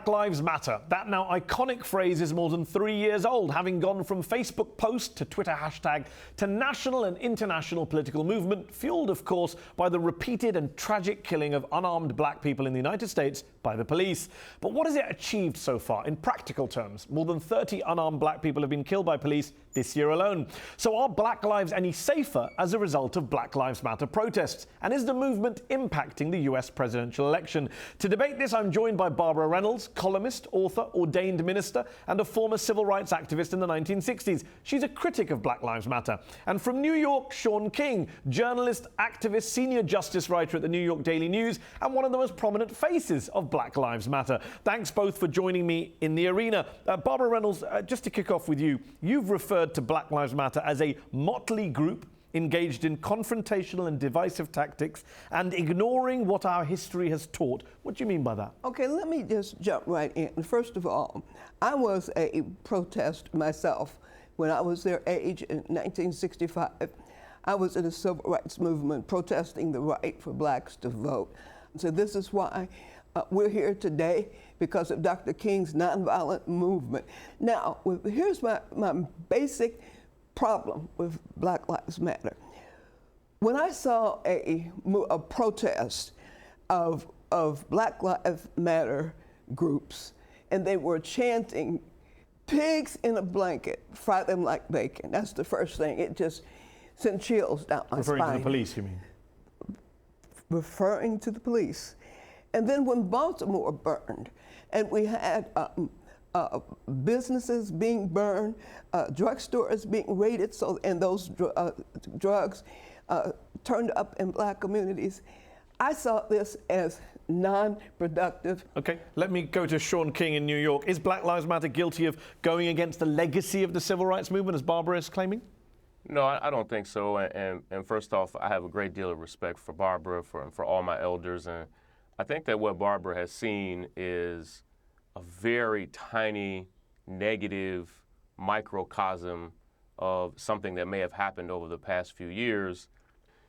Black Lives Matter. That now iconic phrase is more than 3 years old, having gone from Facebook post to Twitter hashtag to national and international political movement, fueled, of course, by the repeated and tragic killing of unarmed black people in the United States by the police. But what has it achieved so far in practical terms? More than 30 unarmed black people have been killed by police this year alone. So are black lives any safer as a result of Black Lives Matter protests? And is the movement impacting the US presidential election? To debate this, I'm joined by Barbara Reynolds, columnist, author, ordained minister, and a former civil rights activist in the 1960s. She's a critic of Black Lives Matter. And from New York, Shaun King, journalist, activist, senior justice writer at the New York Daily News, and one of the most prominent faces of Black Lives Matter. Thanks both for joining me in the arena. Barbara Reynolds, just to kick off with you, you've referred to Black Lives Matter as a motley group engaged in confrontational and divisive tactics and ignoring what our history has taught. What do you mean by that? Okay, let me just jump right in. First of all, I was a protest myself. When I was their age in 1965, I was in the civil rights movement protesting the right for blacks to vote. So this is why we're here today, because of Dr. King's nonviolent movement. Now, here's my basic problem with Black Lives Matter. When I saw a protest of Black Lives Matter groups, and they were chanting, "Pigs in a blanket, fry them like bacon." That's the first thing. It just sent chills down my spine. Referring to the police, you mean? Referring to the police. And then when Baltimore burned, and we had businesses being burned, drugstores being raided, and those drugs turned up in black communities, I saw this as non-productive. Okay, let me go to Shaun King in New York. Is Black Lives Matter guilty of going against the legacy of the civil rights movement, as Barbara is claiming? No, I don't think so. And first off, I have a great deal of respect for Barbara, for all my elders. And I think that what Barbara has seen is a very tiny, negative microcosm of something that may have happened over the past few years.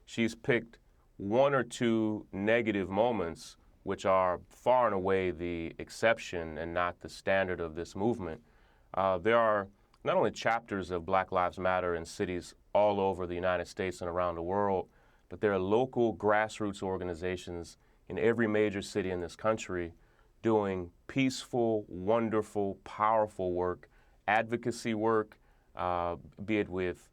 She's picked one or two negative moments, which are far and away the exception and not the standard of this movement. There are not only chapters of Black Lives Matter in cities all over the United States and around the world, but there are local grassroots organizations in every major city in this country doing peaceful, wonderful, powerful work, advocacy work, be it with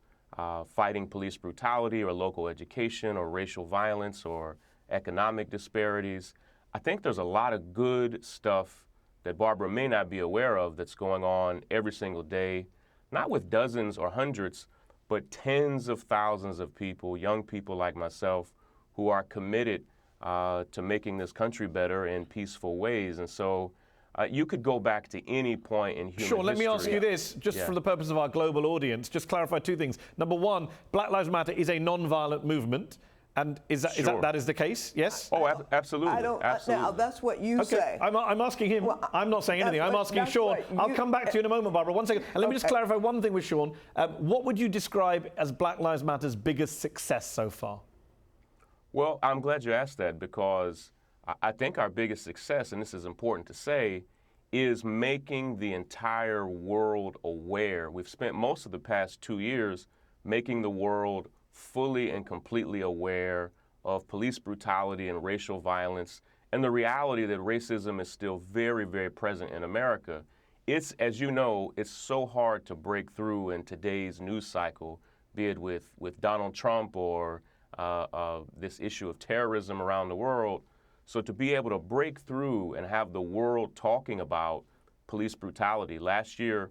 fighting police brutality or local education or racial violence or economic disparities. I think there's a lot of good stuff that Barbara may not be aware of that's going on every single day, not with dozens or hundreds, but tens of thousands of people, young people like myself, who are committed to making this country better in peaceful ways. And so you could go back to any point in human history. Sure, let me ask you this, just for the purpose of our global audience, just clarify two things. Number one, Black Lives Matter is a non-violent movement. And is that the case? Yes? Oh, absolutely. Absolutely. Now, that's what you say. I'm asking him. Well, I'm not saying anything. I'm asking Shaun. I'll come back to you in a moment, Barbara. One second. And let me just clarify one thing with Shaun. What would you describe as Black Lives Matter's biggest success so far? Well, I'm glad you asked that, because I think our biggest success, and this is important to say, is making the entire world aware. We've spent most of the past 2 years making the world fully and completely aware of police brutality and racial violence and the reality that racism is still very, very present in America. It's, as you know, it's so hard to break through in today's news cycle, be it with Donald Trump or this issue of terrorism around the world. So to be able to break through and have the world talking about police brutality. Last year,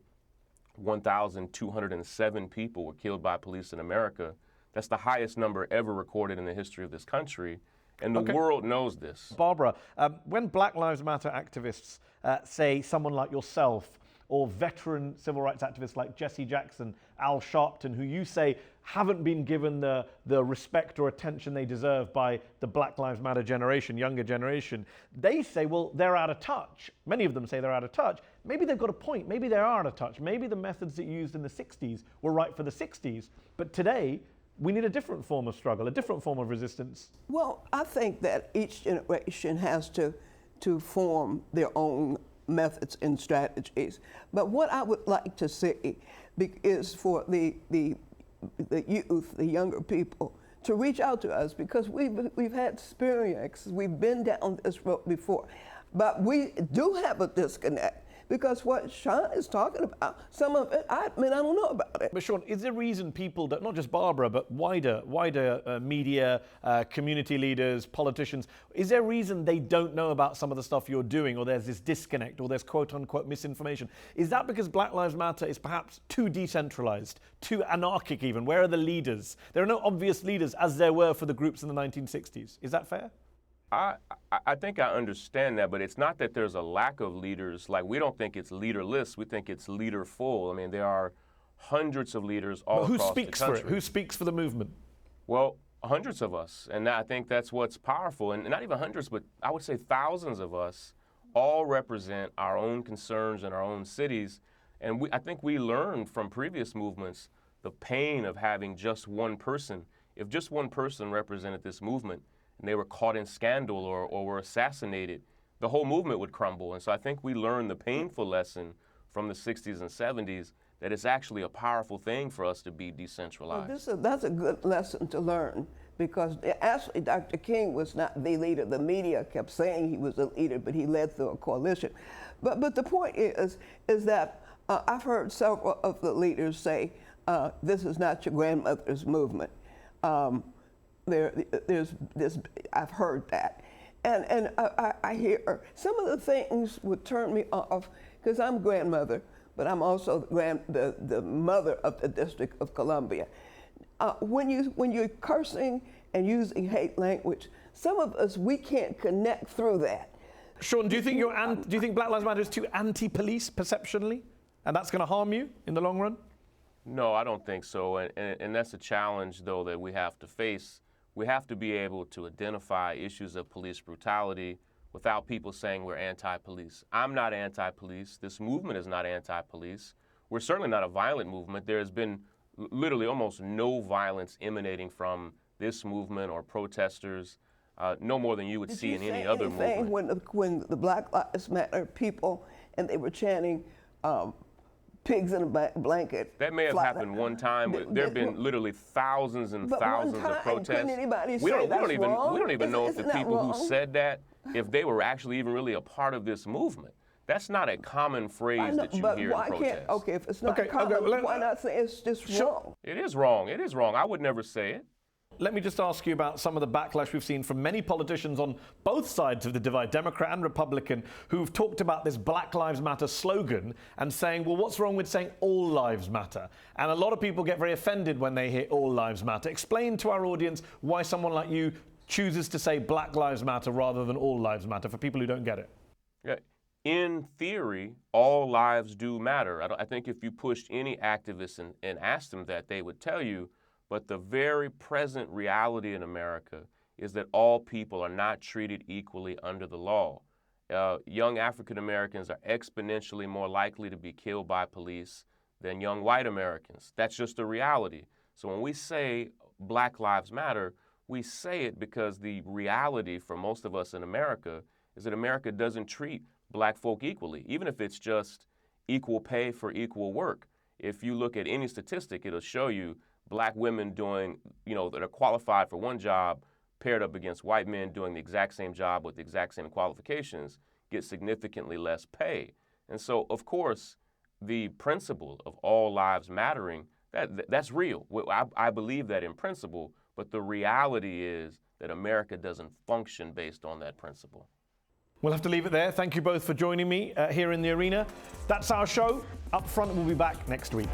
1,207 people were killed by police in America. That's the highest number ever recorded in the history of this country, and the world knows this. Barbara, when Black Lives Matter activists say someone like yourself or veteran civil rights activists like Jesse Jackson, Al Sharpton, who you say haven't been given the respect or attention they deserve by the Black Lives Matter generation, younger generation, they say, well, they're out of touch. Many of them say they're out of touch. Maybe they've got a point. Maybe they are out of touch. Maybe the methods that you used in the 60s were right for the 60s. But today, we need a different form of struggle, a different form of resistance. Well, I think that each generation has to form their own methods and strategies. But what I would like to see is for the youth, the younger people, to reach out to us, because we've had experience, we've been down this road before. But we do have a disconnect, because what Sean is talking about, some of it, I don't know about it. But Sean, is there a reason people, not just Barbara, but wider media, community leaders, politicians, is there a reason they don't know about some of the stuff you're doing, or there's this disconnect, or there's quote-unquote misinformation? Is that because Black Lives Matter is perhaps too decentralized, too anarchic even? Where are the leaders? There are no obvious leaders as there were for the groups in the 1960s. Is that fair? I think I understand that, but it's not that there's a lack of leaders. Like, we don't think it's leaderless. We think it's leaderful. I mean, there are hundreds of leaders all across the country. Who speaks for it? Who speaks for the movement? Well, hundreds of us, and I think that's what's powerful. And not even hundreds, but I would say thousands of us all represent our own concerns in our own cities. And I think we learned from previous movements the pain of having just one person. If just one person represented this movement, and they were caught in scandal or were assassinated, the whole movement would crumble. And so I think we learned the painful lesson from the 60s and 70s that it's actually a powerful thing for us to be decentralized. Well, that's a good lesson to learn, because actually Dr. King was not the leader. The media kept saying he was a leader, but he led through a coalition. But the point is that I've heard several of the leaders say, this is not your grandmother's movement. There's this, I've heard that. And I hear some of the things would turn me off, because I'm grandmother, but I'm also the mother of the District of Columbia. When you're cursing and using hate language, some of us, we can't connect through that. Sean, do you think Black Lives Matter is too anti-police perceptionally, and that's going to harm you in the long run? No, I don't think so. And that's a challenge, though, that we have to face. We have to be able to identify issues of police brutality without people saying we're anti-police. I'm not anti-police. This movement is not anti-police. We're certainly not a violent movement. There has been literally almost no violence emanating from this movement or protesters, no more than you would see in any other movement. When the Black Lives Matter people, and they were chanting, pigs in a blanket. That may have happened one time, but there have been literally thousands and thousands of protests. We don't even know if the people who said that, if they were actually even really a part of this movement. That's not a common phrase that you hear in protests. Okay, if it's not common, why not say it's just wrong? It is wrong. It is wrong. I would never say it. Let me just ask you about some of the backlash we've seen from many politicians on both sides of the divide, Democrat and Republican, who've talked about this Black Lives Matter slogan and saying, well, what's wrong with saying all lives matter? And a lot of people get very offended when they hear all lives matter. Explain to our audience why someone like you chooses to say Black Lives Matter rather than all lives matter, for people who don't get it. Yeah. In theory, all lives do matter. I think if you pushed any activist and asked them that, they would tell you. But the very present reality in America is that all people are not treated equally under the law. Young African Americans are exponentially more likely to be killed by police than young white Americans. That's just a reality. So when we say Black Lives Matter, we say it because the reality for most of us in America is that America doesn't treat black folk equally, even if it's just equal pay for equal work. If you look at any statistic, it'll show you black women doing, that are qualified for one job paired up against white men doing the exact same job with the exact same qualifications get significantly less pay. And so, of course, the principle of all lives mattering, that's real. I believe that in principle, but the reality is that America doesn't function based on that principle. We'll have to leave it there. Thank you both for joining me here in the arena. That's our show. Up Front will be back next week.